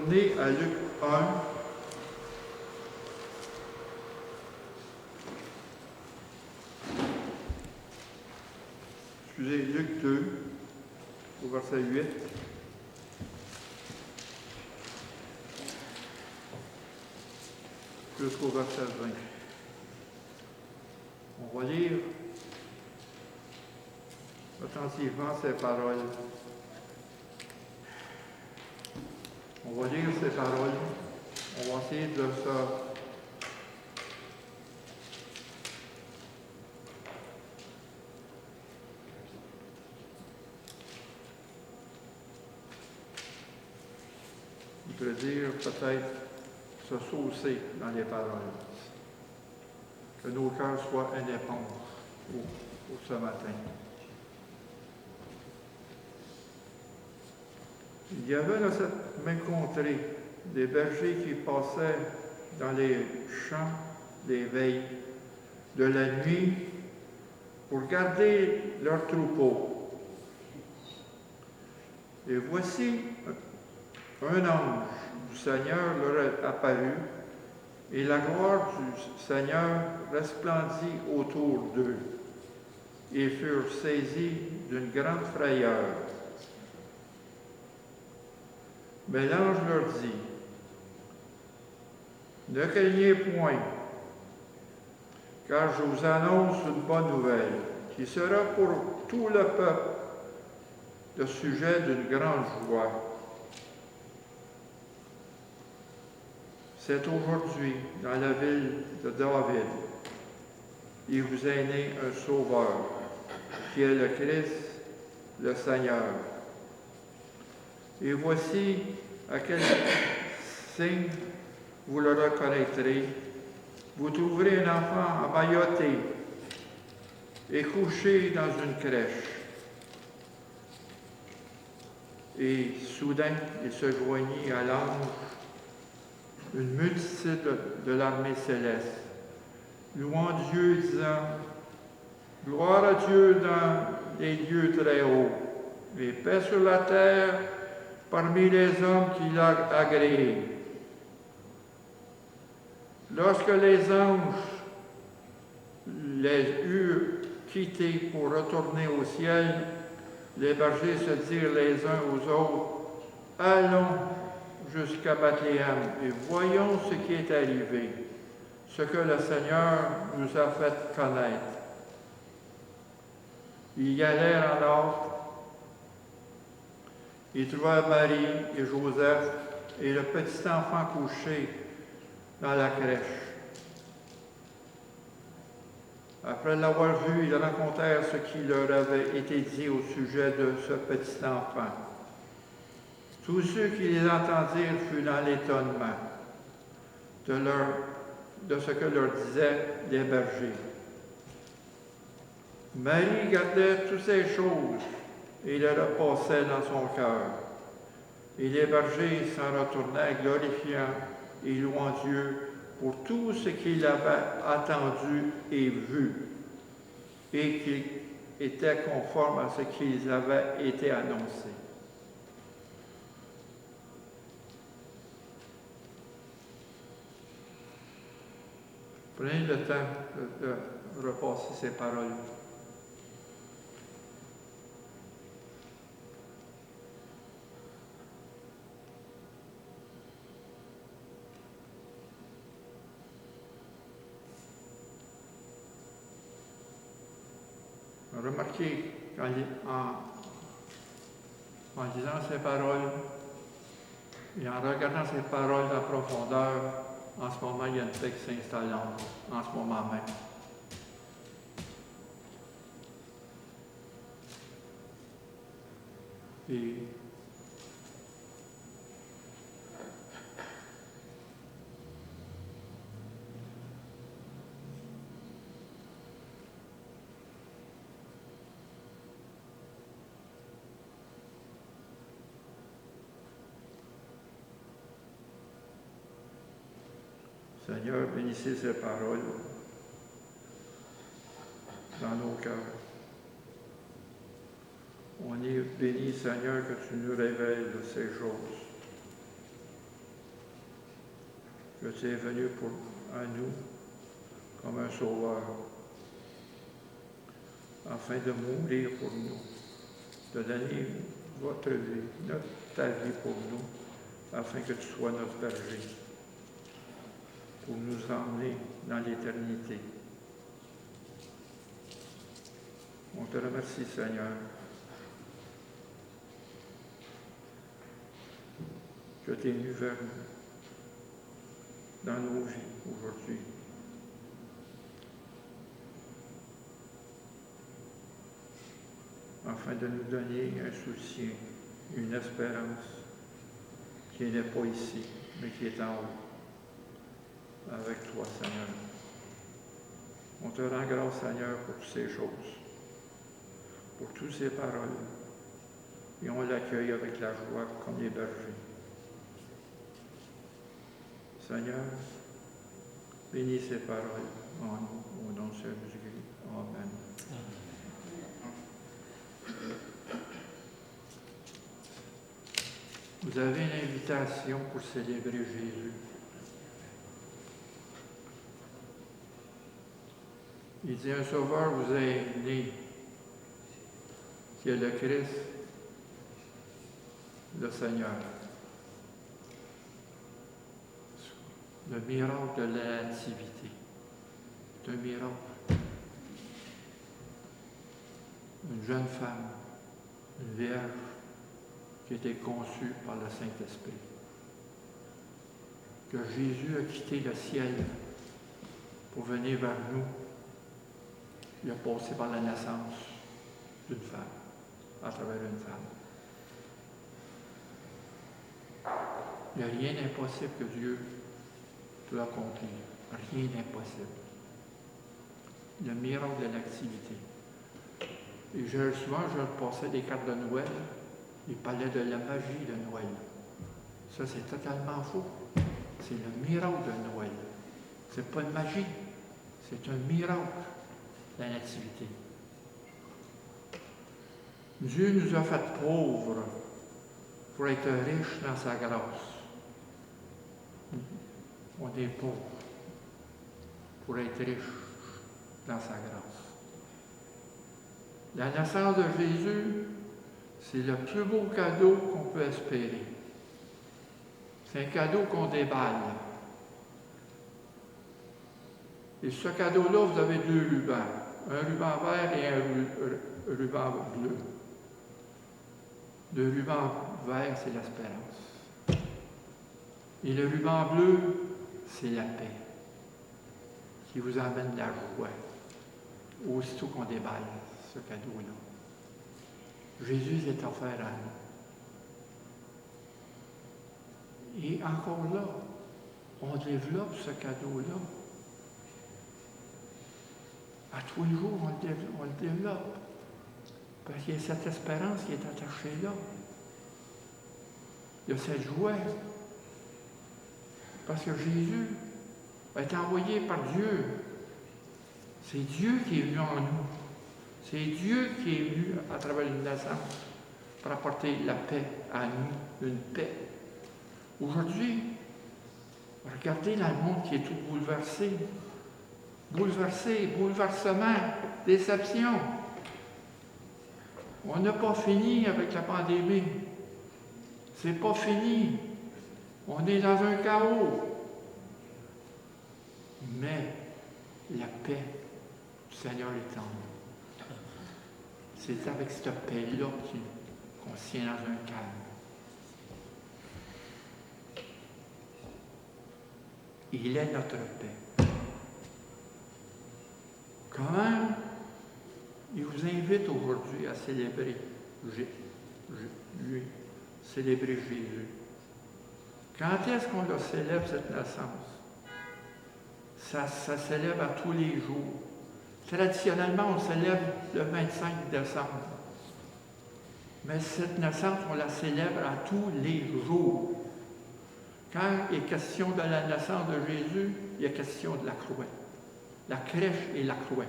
tourner à Luc 1. Excusez, Luc 2, au verset 8. Jusqu'au verset 20. On va lire attentivement ces paroles. On va lire ces paroles. On va essayer de dire peut-être se saucer dans les paroles. Que nos cœurs soient une éponge pour ce matin. Il y avait dans cette même contrée des bergers qui passaient dans les champs des veilles de la nuit pour garder leurs troupeaux. Et voici un ange du Seigneur leur est apparu, et la gloire du Seigneur resplendit autour d'eux. Ils furent saisis d'une grande frayeur. Mais l'ange leur dit, « Ne craignez point, car je vous annonce une bonne nouvelle, qui sera pour tout le peuple le sujet d'une grande joie. C'est aujourd'hui, dans la ville de David, il vous est né un sauveur, qui est le Christ, le Seigneur. Et voici à quel signe vous le reconnaîtrez. Vous trouverez un enfant emmailloté et couché dans une crèche. Et soudain, il se joignit à l'ange une multitude de l'armée céleste, louant Dieu, disant, « Gloire à Dieu dans les lieux très hauts, et paix sur la terre parmi les hommes qu'il a agréés. » Lorsque les anges les eurent quittés pour retourner au ciel, les bergers se dirent les uns aux autres, « Allons jusqu'à Bethléem et voyons ce qui est arrivé, ce que le Seigneur nous a fait connaître. » Ils y allèrent en hâte. Ils trouvèrent Marie et Joseph et le petit enfant couché dans la crèche. Après l'avoir vu, ils racontèrent ce qui leur avait été dit au sujet de ce petit enfant. Tous ceux qui les entendirent furent dans l'étonnement de ce que leur disaient les bergers. Marie gardait toutes ces choses et les repassait dans son cœur. Et les bergers s'en retournaient glorifiant et louant Dieu pour tout ce qu'ils avaient entendu et vu, et qui était conforme à ce qu'ils avaient été annoncés. Prenez le temps de repasser ces paroles. Remarquez, en disant ces paroles et en regardant ces paroles en profondeur, en ce moment, il y a une paix qui s'installe en ce moment même. Et Seigneur, bénissez ces paroles dans nos cœurs. On est béni, Seigneur, que tu nous révèles ces choses. que tu es venu à nous comme un sauveur, afin de mourir pour nous, de donner votre vie, ta vie pour nous, afin que tu sois notre berger, pour nous emmener dans l'éternité. On te remercie, Seigneur, que tu es venu vers nous, dans nos vies aujourd'hui. Afin de nous donner un soutien, une espérance qui n'est pas ici, mais qui est en haut, avec toi, Seigneur. On te rend grâce, Seigneur, pour toutes ces choses, pour toutes ces paroles, et on l'accueille avec la joie comme les bergers. Seigneur, bénis ces paroles en nous, au nom de Seigneur Jésus. Amen. Vous avez une invitation pour célébrer Jésus. Il dit, un sauveur vous est né, qui est le Christ, le Seigneur. Le miracle de la nativité. C'est un miracle. Une jeune femme, une vierge, qui a été conçue par le Saint-Esprit. Que Jésus a quitté le ciel pour venir vers nous. Il a passé par la naissance d'une femme, à travers une femme. Il n'y a rien d'impossible que Dieu peut accomplir. Rien d'impossible. Le miracle de l'activité. Et souvent, je passais des cartes de Noël, il parlait de la magie de Noël. Ça, c'est totalement faux. C'est le miracle de Noël. C'est pas une magie, c'est un miracle, la nativité. Dieu nous a fait pauvres pour être riches dans sa grâce. On est pauvres pour être riches dans sa grâce. La naissance de Jésus, c'est le plus beau cadeau qu'on peut espérer. C'est un cadeau qu'on déballe. Et ce cadeau-là, vous avez deux rubans. Un ruban vert et un ruban bleu. Le ruban vert, c'est l'espérance. Et le ruban bleu, c'est la paix, qui vous amène la joie, aussitôt qu'on déballe ce cadeau-là. Jésus est offert à nous. Et encore là, on développe ce cadeau-là. À tous les jours, on le développe. Parce qu'il y a cette espérance qui est attachée là. Il y a cette joie. Parce que Jésus a été envoyé par Dieu. C'est Dieu qui est venu en nous. C'est Dieu qui est venu à travers une naissance pour apporter la paix à nous, une paix. Aujourd'hui, regardez dans le monde qui est tout bouleversé. Bouleversé, bouleversement, déception. On n'a pas fini avec la pandémie. C'est pas fini. On est dans un chaos. Mais la paix du Seigneur est en nous. C'est avec cette paix-là qu'on se tient dans un calme. Il est notre paix. Comment il vous invite aujourd'hui à célébrer lui, célébrer Jésus. Quand est-ce qu'on le célèbre, cette naissance? Ça célèbre à tous les jours. Traditionnellement, on célèbre le 25 décembre. Mais cette naissance, on la célèbre à tous les jours. Quand il est question de la naissance de Jésus, il est question de la croix. La crèche et la croix.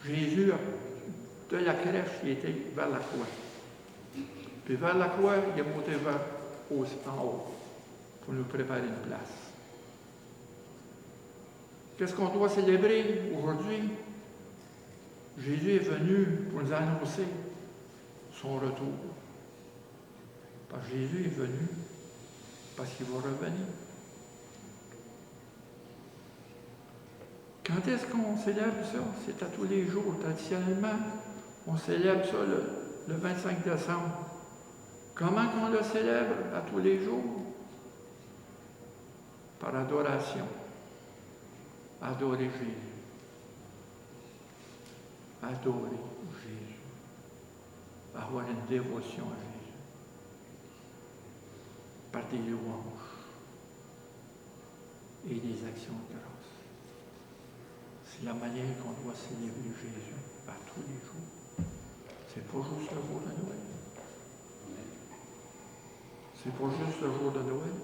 Jésus, de la crèche, il était vers la croix. Puis vers la croix, il est monté en haut, pour nous préparer une place. Qu'est-ce qu'on doit célébrer aujourd'hui? Jésus est venu pour nous annoncer son retour. Parce que Jésus est venu parce qu'il va revenir. Quand est-ce qu'on célèbre ça? C'est à tous les jours. Traditionnellement, on célèbre ça le 25 décembre. Comment qu'on le célèbre à tous les jours? Par adoration. Adorer Jésus. Adorer Jésus. Avoir une dévotion à Jésus. Par des louanges et des actions de grâce. C'est la manière qu'on doit célébrer Jésus à tous les jours. C'est pas juste le jour de Noël. C'est pas juste le jour de Noël.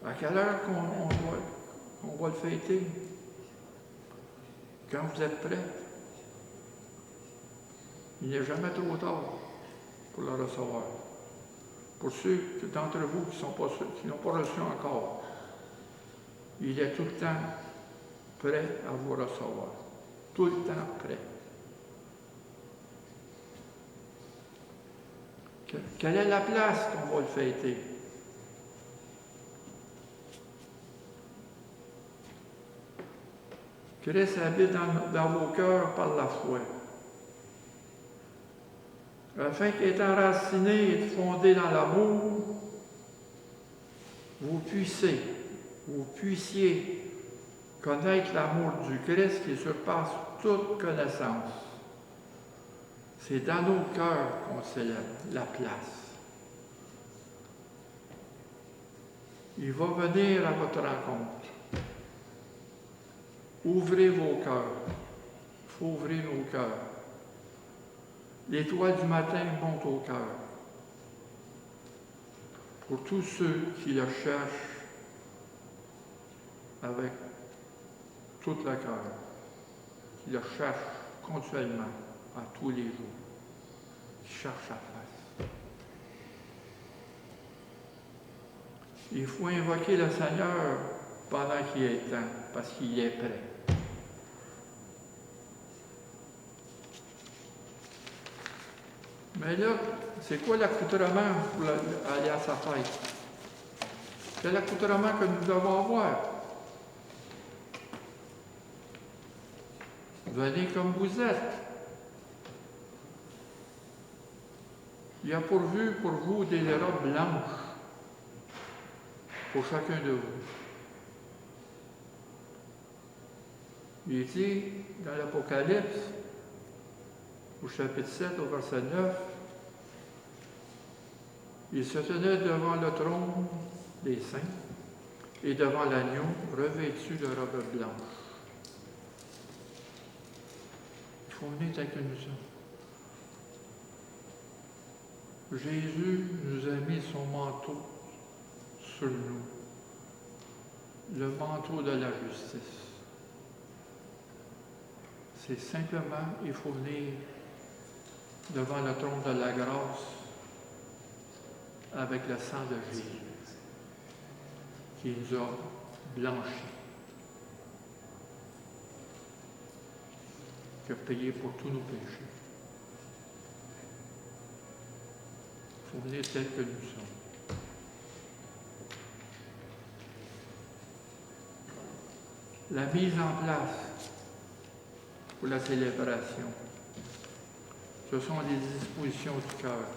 À quelle heure qu'on va le fêter? Quand vous êtes prêts. Il n'est jamais trop tard pour le recevoir. Pour ceux d'entre vous qui n'ont pas reçu encore, il est tout le temps prêt à vous recevoir. Tout le temps prêt. Quelle est la place qu'on va le fêter? Christ habite dans vos cœurs par la foi, afin qu'étant enraciné et fondé dans l'amour, vous puissiez connaître l'amour du Christ qui surpasse toute connaissance. C'est dans nos cœurs qu'on célèbre la place. Il va venir à votre rencontre. Ouvrez vos cœurs. Il faut ouvrir nos cœurs. L'étoile du matin monte au cœur. Pour tous ceux qui le cherchent avec tout le cœur, qui le cherchent continuellement, à tous les jours, qui cherchent sa face. Il faut invoquer le Seigneur pendant qu'il est temps, parce qu'il est prêt. Mais là, c'est quoi l'accoutrement pour aller à sa fête? C'est l'accoutrement que nous devons avoir. Venez comme vous êtes. Il y a pourvu pour vous des robes blanches pour chacun de vous. Il dit dans l'Apocalypse, au chapitre 7, au verset 9, il se tenait devant le trône des saints et devant l'agneau revêtu de robes blanches. Il faut venir tel que nous sommes. Jésus nous a mis son manteau sur nous, le manteau de la justice. C'est simplement, il faut venir devant le trône de la grâce avec le sang de Jésus qui nous a blanchis, qui a payé pour tous nos péchés. Il faut venir tel que nous sommes. La mise en place pour la célébration, ce sont les dispositions du cœur.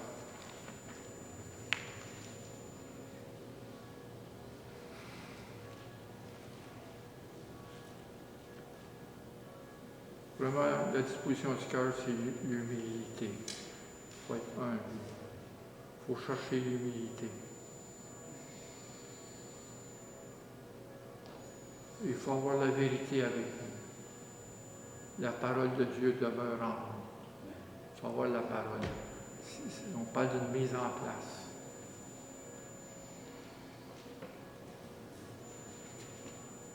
Vraiment, la disposition du cœur, c'est l'humilité. Il faut être humble. Il faut chercher l'humilité. Il faut avoir la vérité avec nous. La parole de Dieu demeure en nous. Il faut avoir la parole. On parle d'une mise en place.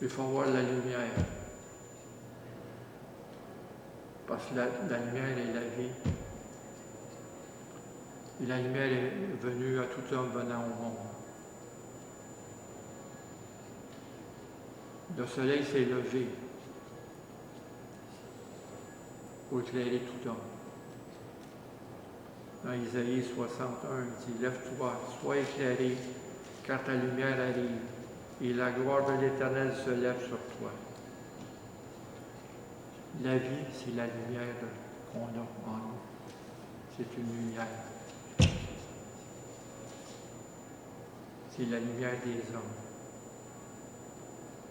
Il faut avoir la lumière. Parce que la lumière est la vie. Et la lumière est venue à tout homme venant au monde. Le soleil s'est levé pour éclairer tout homme. Dans Isaïe 61, il dit « Lève-toi, sois éclairé, car ta lumière arrive, et la gloire de l'Éternel se lève sur toi. » La vie, c'est la lumière qu'on a en nous. C'est une lumière. C'est la lumière des hommes.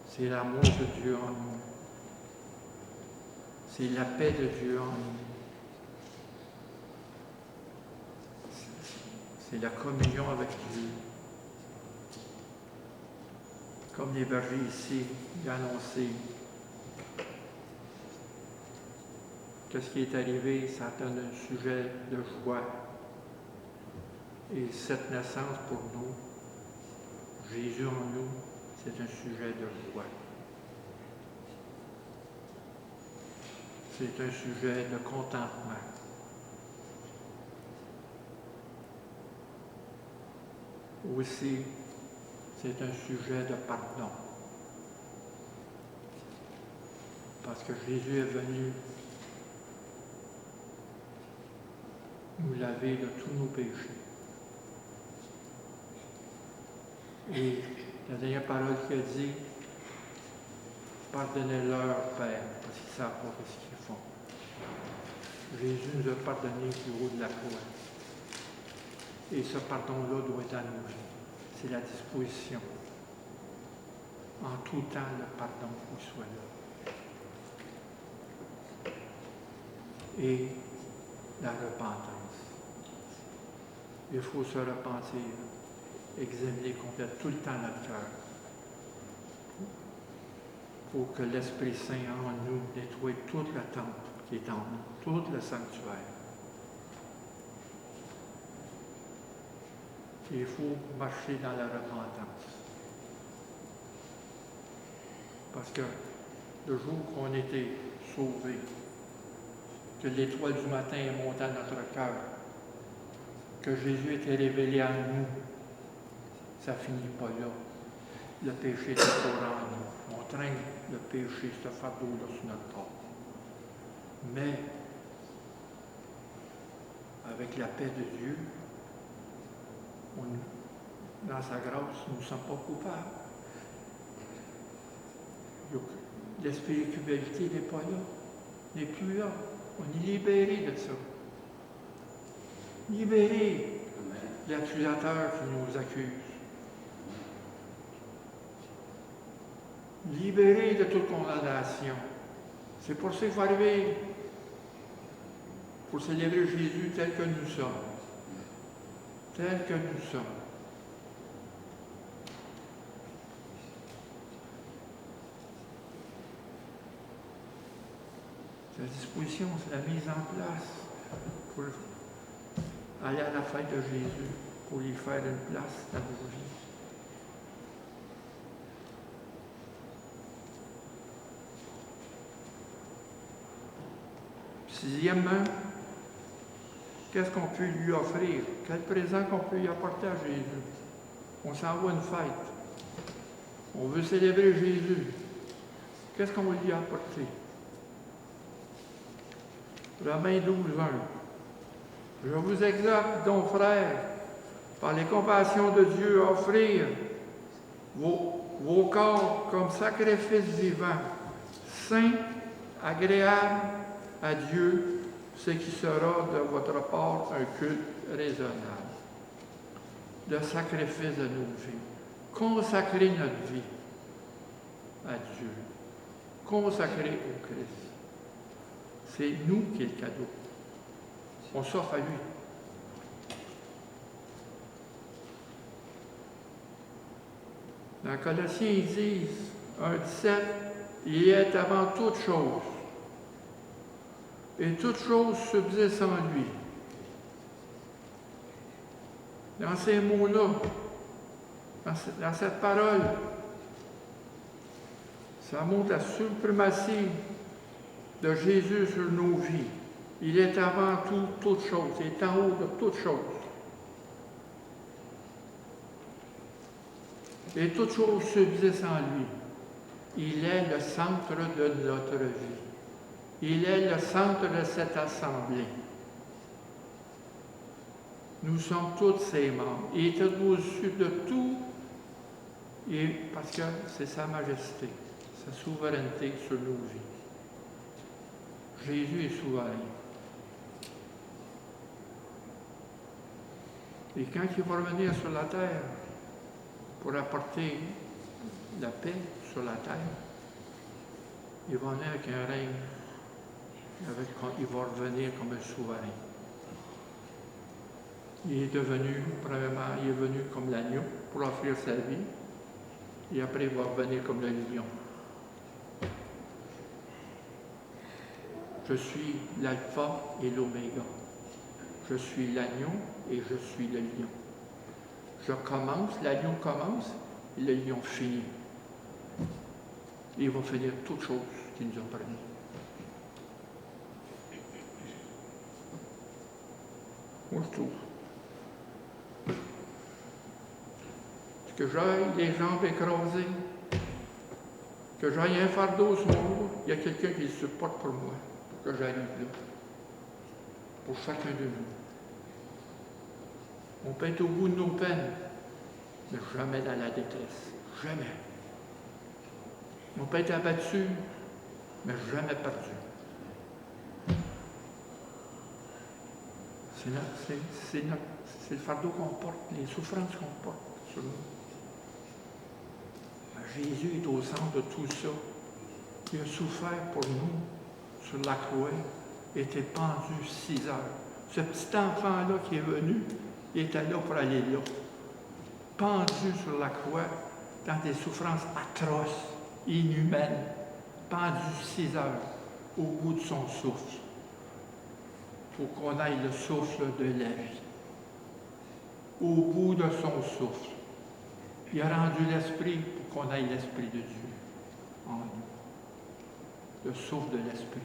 C'est l'amour de Dieu en nous. C'est la paix de Dieu en nous. C'est la communion avec Dieu. Comme les bergers ici l'ont annoncé. Qu'est-ce qui est arrivé, ça donne un sujet de joie. Et cette naissance pour nous, Jésus en nous, c'est un sujet de joie. C'est un sujet de contentement. Aussi, c'est un sujet de pardon. Parce que Jésus est venu nous laver de tous nos péchés. Et la dernière parole qu'il a dit, pardonnez-leur, Père, parce qu'ils ne savent pas ce qu'ils font. Jésus nous a pardonné du haut de la croix. Et ce pardon-là doit être à nos vies. C'est la disposition. En tout temps, le pardon qu'il soit là. Et la repentance. Il faut se repentir, examiner complètement tout le temps notre cœur. Pour que l'Esprit Saint en nous nettoie toute la tente qui est en nous, tout le sanctuaire. Il faut marcher dans la repentance. Parce que le jour qu'on était sauvés, que l'étoile du matin est montée à notre cœur, que Jésus était révélé en nous, ça ne finit pas là. Le péché est encore en nous. On traîne le péché, ce fardeau-là sur notre corps. Mais, avec la paix de Dieu, dans sa grâce, nous ne sommes pas coupables. L'esprit de culpabilité n'est pas là, n'est plus là. On est libéré de ça. Libéré de l'accusateur qui nous accuse. Libéré de toute condamnation. C'est pour ça qu'il faut arriver pour célébrer Jésus tel que nous sommes. Tel que nous sommes. La disposition, c'est la mise en place pour aller à la fête de Jésus, pour lui faire une place dans nos vies. Sixièmement, qu'est-ce qu'on peut lui offrir? Quel présent qu'on peut lui apporter à Jésus? On s'en va à une fête. On veut célébrer Jésus. Qu'est-ce qu'on va lui apporter? Romains 12, 1. Je vous exhorte donc, frères, par les compassions de Dieu, à offrir vos corps comme sacrifice vivant, saint, agréable à Dieu, ce qui sera de votre part un culte raisonnable. Le sacrifice de nos vies. Consacrer notre vie à Dieu. Consacrer au Christ. C'est nous qui est le cadeau. On s'offre à lui. Dans Colossiens, ils disent, 1,17, il est avant toute chose. Et toute chose subsiste en lui. Dans ces mots-là, dans cette parole, ça montre la suprématie de Jésus sur nos vies. Il est avant tout, toute chose. Il est en haut de toute chose. Et toute chose subsiste en lui. Il est le centre de notre vie. Il est le centre de cette assemblée. Nous sommes tous ses membres. Il est au-dessus de tout, et parce que c'est sa majesté, sa souveraineté sur nos vies. Jésus est souverain. Et quand il va revenir sur la terre pour apporter la paix sur la terre, il va venir avec un règne. Il va revenir comme un souverain. Il est devenu, premièrement, il est venu comme l'agneau pour offrir sa vie, et après il va revenir comme le lion. Je suis l'alpha et l'oméga. Je suis l'agneau et je suis le lion. Je commence, l'agneau commence, et le lion finit. Et il va finir toutes choses qu'il nous a promis. Moi, je trouve. Que j'aille les jambes écrasées, que j'aille un fardeau sur mon dos, il y a quelqu'un qui le supporte pour moi, pour que j'arrive là. Pour chacun de nous. On peut être au bout de nos peines, mais jamais dans la détresse. Jamais. On peut être abattu, mais jamais perdu. C'est le fardeau qu'on porte, les souffrances qu'on porte sur nous. Jésus est au centre de tout ça. Il a souffert pour nous sur la croix, il était pendu 6 heures. Ce petit enfant-là qui est venu, il était là pour aller là. Pendu sur la croix, dans des souffrances atroces, inhumaines, pendu 6 heures, au bout de son souffle, pour qu'on aille le souffle de la vie. Au bout de son souffle, il a rendu l'esprit pour qu'on aille l'esprit de Dieu en nous. Le souffle de l'esprit.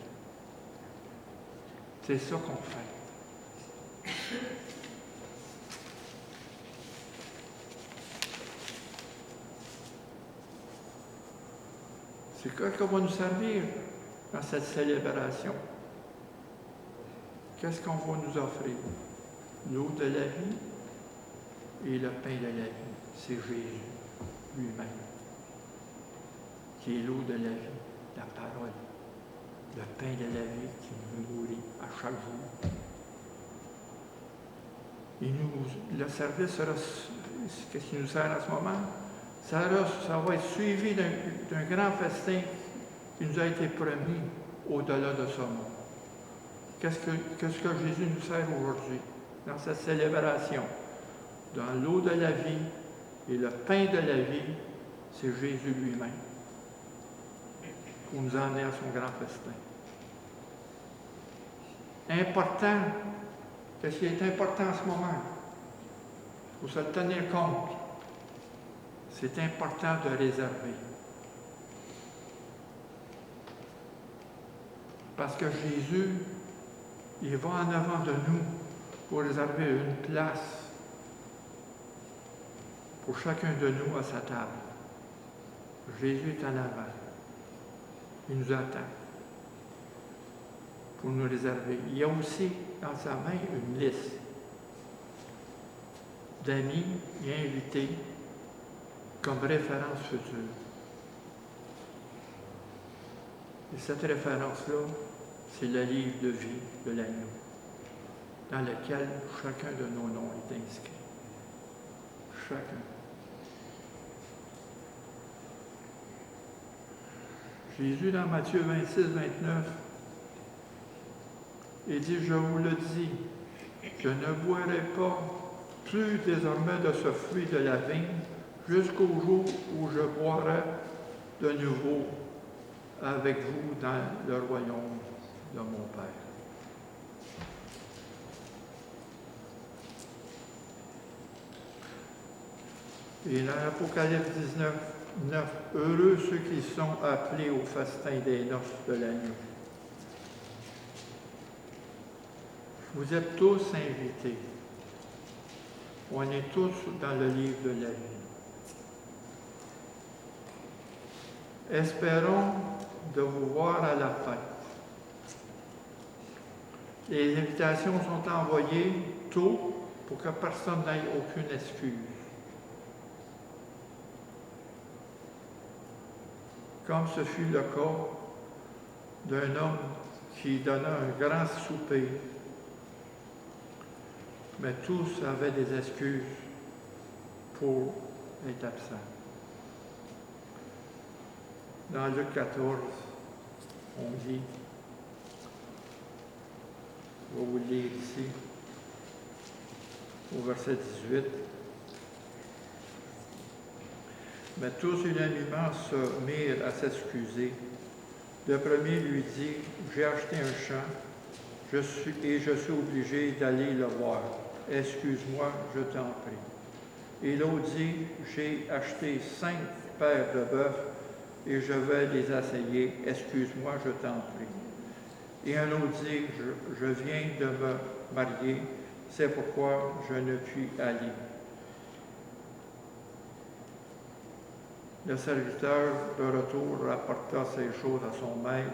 C'est ça qu'on fait. C'est quoi qu'on va nous servir dans cette célébration? Qu'est-ce qu'on va nous offrir? L'eau de la vie et le pain de la vie. C'est Jésus lui-même, qui est l'eau de la vie, la parole, le pain de la vie qui nous nourrit à chaque jour. Et nous, le service sera, qu'est-ce qui nous sert en ce moment? Ça va être suivi d'un grand festin qui nous a été promis au-delà de ce monde. Qu'est-ce que Jésus nous sert aujourd'hui dans cette célébration? Dans l'eau de la vie et le pain de la vie, c'est Jésus lui-même pour nous emmener à son grand festin. Important, qu'est-ce qui est important en ce moment? Il faut se le tenir compte. C'est important de réserver. Parce que Jésus, il va en avant de nous pour réserver une place pour chacun de nous à sa table. Jésus est en avant. Il nous attend pour nous réserver. Il y a aussi dans sa main une liste d'amis et invités comme référence future. Et cette référence-là, c'est le livre de vie de l'agneau, dans lequel chacun de nos noms est inscrit. Chacun. Jésus, dans Matthieu 26, 29, il dit, je vous le dis, je ne boirai pas plus désormais de ce fruit de la vigne jusqu'au jour où je boirai de nouveau avec vous dans le royaume de mon Père. Et dans l'Apocalypse 19, 9, heureux ceux qui sont appelés au festin des noces de l'agneau. Vous êtes tous invités. On est tous dans le livre de la vie. Espérons de vous voir à la fête. Les invitations sont envoyées tôt pour que personne n'ait aucune excuse. Comme ce fut le cas d'un homme qui donna un grand souper, mais tous avaient des excuses pour être absents. Dans Luc 14, on dit, je vais vous le lire ici, au verset 18, « Mais tous unanimement se mirent à s'excuser. Le premier lui dit, « J'ai acheté un champ je suis obligé d'aller le voir. Excuse-moi, je t'en prie. » Et l'autre dit, « J'ai acheté 5 paires de bœufs et je vais les essayer. Excuse-moi, je t'en prie. » Et un autre dit, « Je viens de me marier, c'est pourquoi je ne puis aller. » Le serviteur de retour rapporta ces choses à son maître.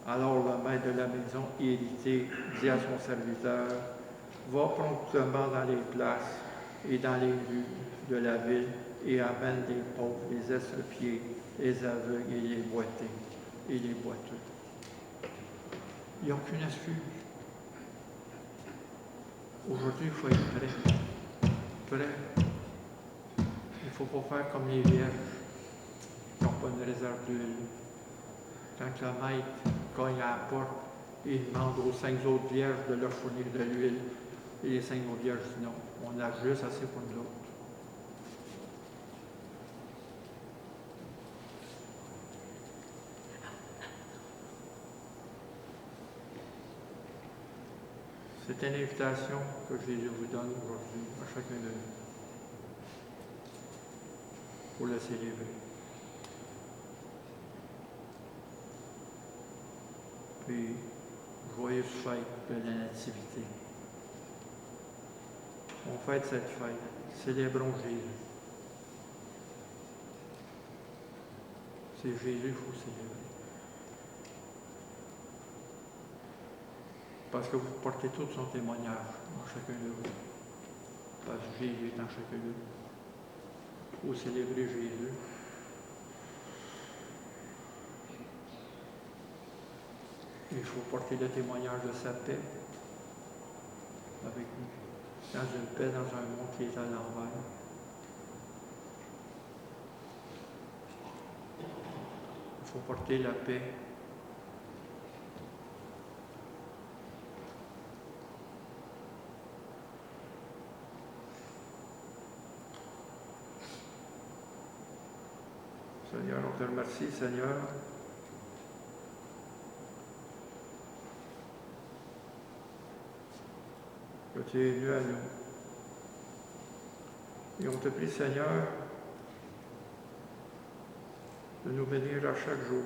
Alors le maître de la maison irrité dit à son serviteur, « Va promptement dans les places et dans les rues de la ville et amène les pauvres, les estropiés, les aveugles et les boiteux. Il n'y a aucune excuse. Aujourd'hui, il faut être prêt. Prêt. Il ne faut pas faire comme les vierges qui n'ont pas une réserve d'huile. Quand le maître cogne à la porte, il demande aux 5 autres vierges de leur fournir de l'huile. Et les 5 autres vierges disent non, on a juste assez pour nous autres. C'est une invitation que Jésus vous donne aujourd'hui à chacun de nous pour le célébrer. Puis, joyeuse fête de la Nativité. On fête cette fête. Célébrons Jésus. C'est Jésus qu'il faut célébrer. Parce que vous portez tout son témoignage en chacun de vous. Parce que Jésus est en chacun de vous. Il faut célébrer Jésus. Il faut porter le témoignage de sa paix avec nous. Dans une paix, dans un monde qui est à l'envers. Il faut porter la paix. Seigneur, on te remercie, Seigneur. Que tu es venu à nous. Et on te prie, Seigneur, de nous bénir à chaque jour.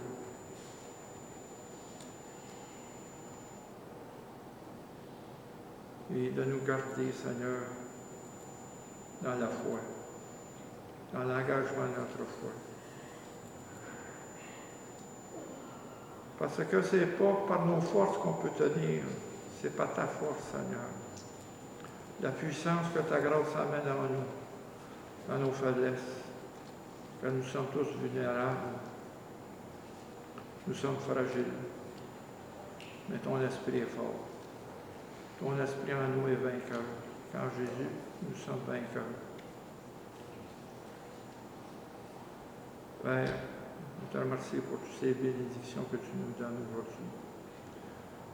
Et de nous garder, Seigneur, dans la foi, dans l'engagement de notre foi. Parce que ce n'est pas par nos forces qu'on peut tenir, c'est par ta force, Seigneur. La puissance que ta grâce amène en nous, dans nos faiblesses, que nous sommes tous vulnérables, nous sommes fragiles, mais ton esprit est fort. Ton esprit en nous est vainqueur. Quand Jésus, nous sommes vainqueurs. Père, nous te remercions pour toutes ces bénédictions que tu nous donnes aujourd'hui,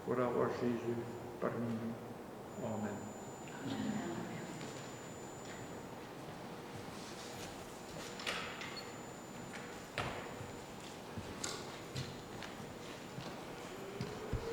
pour avoir Jésus parmi nous. Amen.